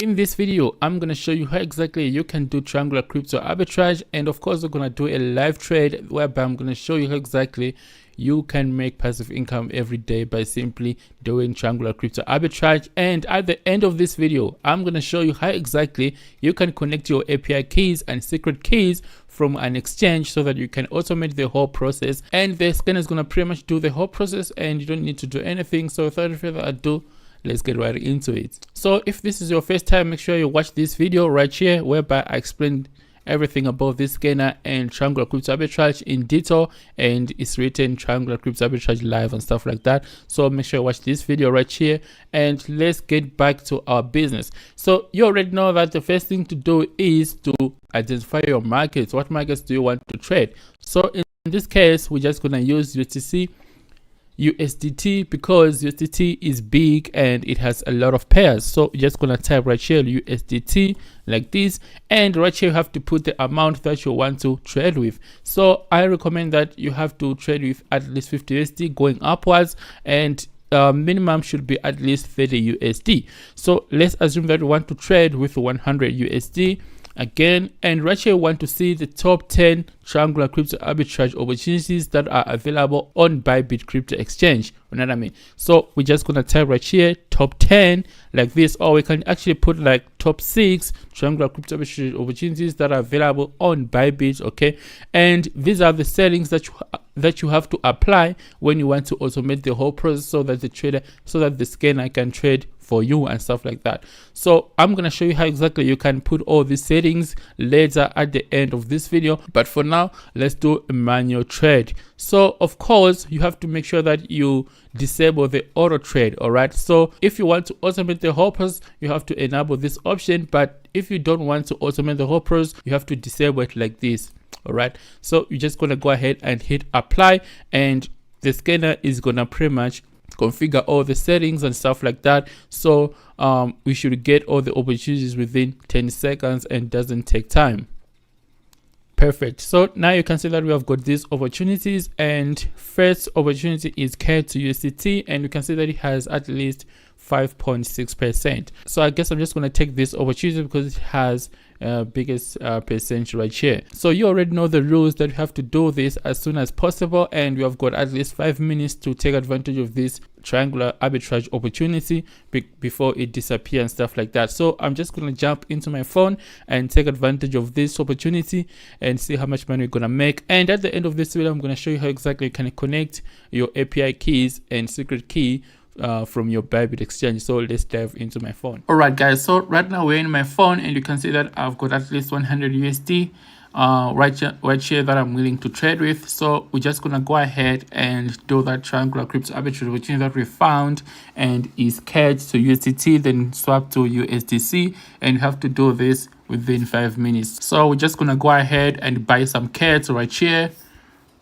In this video, I'm going to show you how exactly you can do triangular crypto arbitrage, and of course we're going to do a live trade whereby I'm going to show you how exactly you can make passive income every day by simply doing triangular crypto arbitrage. And at the end of this video, I'm going to show you how exactly you can connect your API keys and secret keys from an exchange so that you can automate the whole process, and the scanner is going to pretty much do the whole process and you don't need to do anything. So without further ado, let's get right into it. So if this is your first time, make sure you watch this video right here whereby I explain everything about this scanner and triangular crypto arbitrage in detail, and it's written triangular crypto arbitrage live and stuff like that. So make sure you watch this video right here, and let's get back to our business. So you already know that the first thing to do is to identify your markets. What markets do you want to trade? So in this case, we're just going to use USDT because USDT is big and it has a lot of pairs. So you're just gonna type right here USDT like this, and right here you have to put the amount that you want to trade with. So I recommend that you have to trade with at least 50 USD going upwards, and minimum should be at least 30 USD. So let's assume that we want to trade with 100 USD again, and right here we want to see the top 10 triangular crypto arbitrage opportunities that are available on bybit crypto exchange. You know what I mean? So we're just gonna type right here top 10 like this, or we can actually put like top 6 triangular crypto arbitrage opportunities that are available on bybit. Okay, and these are the settings that you have to apply when you want to automate the whole process so that the scanner can trade for you and stuff like that. So I'm gonna show you how exactly you can put all these settings later at the end of this video, but for now let's do a manual trade. So of course you have to make sure that you disable the auto trade. All right, so if you want to automate the whole process, you have to enable this option, but if you don't want to automate the whole process, you have to disable it like this. All right, so you're just gonna go ahead and hit apply, and the scanner is gonna pretty much configure all the settings and stuff like that. So we should get all the opportunities within 10 seconds and doesn't take time. Perfect. So now you can see that we have got these opportunities, and first opportunity is CAD to USDT, and you can see that it has at least 5.6%. So I guess I'm just going to take this opportunity because it has biggest percentage right here. So you already know the rules that you have to do this as soon as possible, and we have got at least 5 minutes to take advantage of this triangular arbitrage opportunity before it disappears and stuff like that. So I'm just going to jump into my phone and take advantage of this opportunity and see how much money we're going to make. And at the end of this video, I'm going to show you how exactly you can connect your API keys and secret key from your bybit exchange. So let's dive into my phone. All right guys, so right now we're in my phone, and you can see that I've got at least 100 USD right here that I'm willing to trade with. So we're just gonna go ahead and do that triangular crypto arbitrage opportunity that we found, and is CAD to USDT, then swap to USDC, and you have to do this within 5 minutes. So we're just gonna go ahead and buy some CAD right here.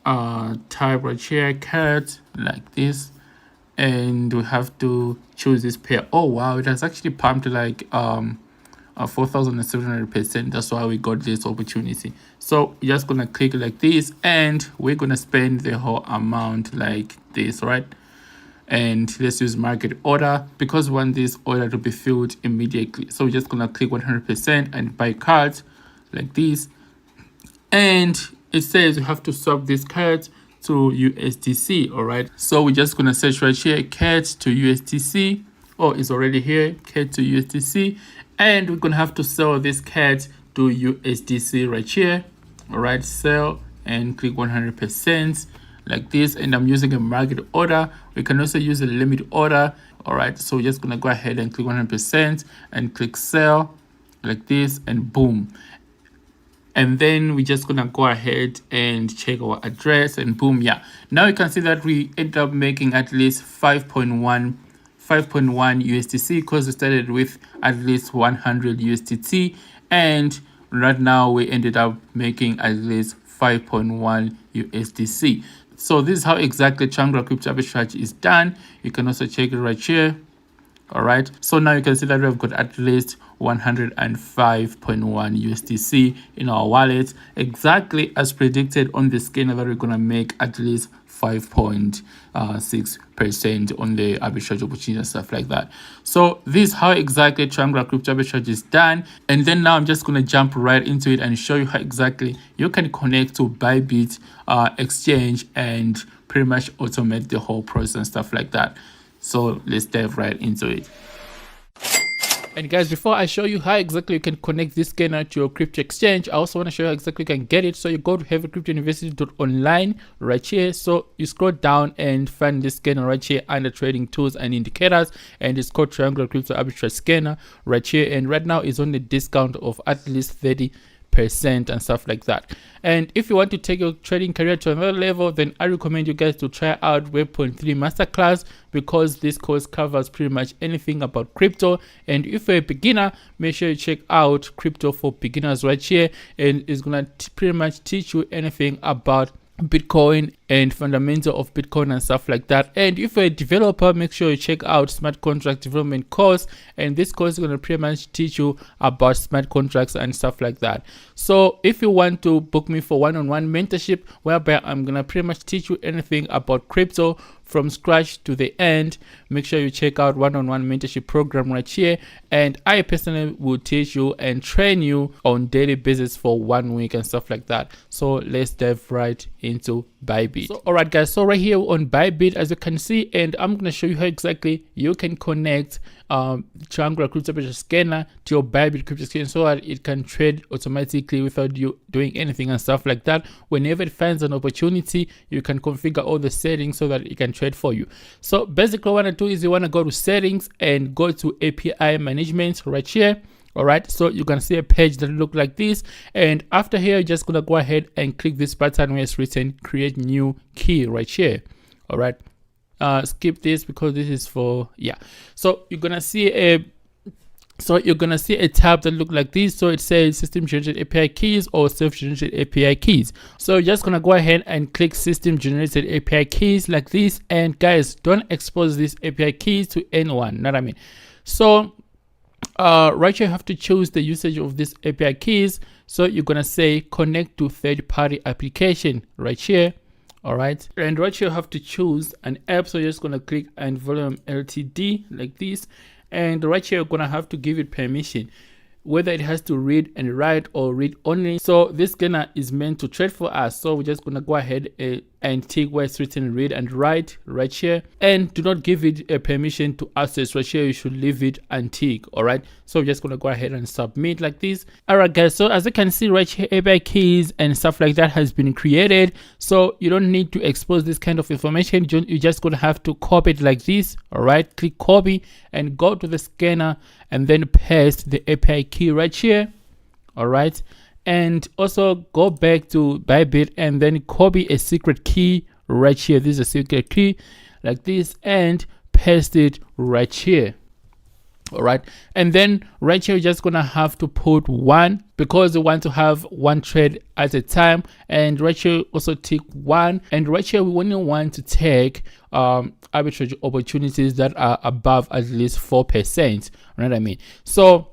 Type right here CAD like this, and we have to choose this pair. Oh wow, it has actually pumped like 4,700%. That's why we got this opportunity. So we're just gonna click like this, and we're gonna spend the whole amount like this, right? And let's use market order because we want this order to be filled immediately. So we're just gonna click 100% and buy cards like this, and it says you have to swap this card to USDC. All right, so we're just gonna search right here CAD to USDC. Oh, it's already here, CAD to USDC, and we're gonna have to sell this CAD to USDC right here. All right, sell, and click 100% like this, and I'm using a market order. We can also use a limit order. All right, so we're just gonna go ahead and click 100% and click sell like this, and boom. And then we're just gonna go ahead and check our address, and boom, yeah, now you can see that we ended up making at least 5.1 USDC because we started with at least 100 USDT, and right now we ended up making at least 5.1 USDC. So this is how exactly triangular crypto arbitrage is done. You can also check it right here. All right, so now you can see that we've got at least 105.1 USDC in our wallet, exactly as predicted on the scanner that we're gonna make at least 5.6% on the arbitrage opportunity and stuff like that. So this is how exactly triangular crypto arbitrage is done. And then now I'm just going to jump right into it and show you how exactly you can connect to bybit exchange and pretty much automate the whole process and stuff like that. So let's dive right into it. And guys, before I show you how exactly you can connect this scanner to your crypto exchange, I also want to show you how exactly you can get it. So you go to heavycryptouniversity.online right here. So you scroll down and find this scanner right here under trading tools and indicators, and it's called triangular crypto arbitrage scanner right here. And right now it's on a discount of at least 30% and stuff like that. And if you want to take your trading career to another level, then I recommend you guys to try out Web.3 Masterclass, because this course covers pretty much anything about crypto. And if you're a beginner, make sure you check out Crypto for Beginners right here, and it's gonna pretty much teach you anything about Bitcoin and fundamental of Bitcoin and stuff like that. And if you're a developer, make sure you check out smart contract development course, and this course is going to pretty much teach you about smart contracts and stuff like that. So if you want to book me for one-on-one mentorship, whereby I'm going to pretty much teach you anything about crypto from scratch to the end, make sure you check out one-on-one mentorship program right here, and I personally will teach you and train you on daily basis for 1 week and stuff like that. So let's dive right into bybit. So all right guys, so right here on bybit, as you can see, and I'm going to show you how exactly you can connect triangular crypto arbitrage scanner to your bybit crypto exchange, so that it can trade automatically without you doing anything and stuff like that. Whenever it finds an opportunity, you can configure all the settings so that it can trade for you. So basically what I want to do is you want to go to settings and go to API management right here. All right, so you can see a page that look like this, and after here you're just gonna go ahead and click this button where it's written create new key right here. All right, skip this because this is for so you're gonna see a tab that look like this. So it says system generated API keys or self-generated API keys. So you're just gonna go ahead and click system generated API keys like this. And guys, don't expose these API keys to anyone, know what I mean? So right here you have to choose the usage of these API keys. So you're gonna say connect to third-party application right here. All right, and right here you have to choose an app. So you're just gonna click and volume LTD like this, and right here you're gonna have to give it permission, whether it has to read and write or read only. So this scanner is meant to trade for us, so we're just gonna go ahead and take where it's written read and write right here, and do not give it a permission to access right here. You should leave it untick. All right, so we're just gonna go ahead and submit like this. All right guys, so as you can see right here, API keys and stuff like that has been created, so you don't need to expose this kind of information. You just gonna have to copy it like this. All right, click copy and go to the scanner and then paste the API key right here. All right, and also go back to bybit and then copy a secret key right here. This is a secret key like this, and paste it right here. All right, and then right here you're just gonna have to put 1, because you want to have 1 trade at a time. And right here also tick 1, and right here we only want to take arbitrage opportunities that are above at least 4%. You know what I mean? So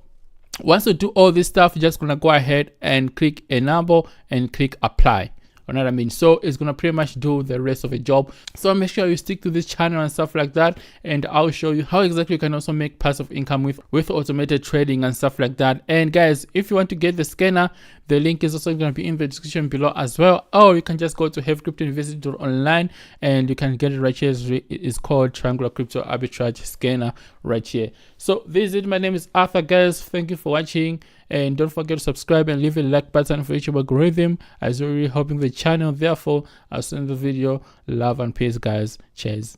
once you do all this stuff, you're just gonna go ahead and click enable and click apply. You know what I mean? So it's gonna pretty much do the rest of the job. So make sure you stick to this channel and stuff like that, and I'll show you how exactly you can also make passive income with automated trading and stuff like that. And guys, if you want to get the scanner, the link is also going to be in the description below as well, or you can just go to heavycryptouniversity.online and you can get it right here. It's called triangular crypto arbitrage scanner right here. So this is it. My name is Arthur, guys. Thank you for watching, and don't forget to subscribe and leave a like button for YouTube algorithm, as you're really helping the channel. Therefore, I'll send the video. Love and peace, guys. Cheers.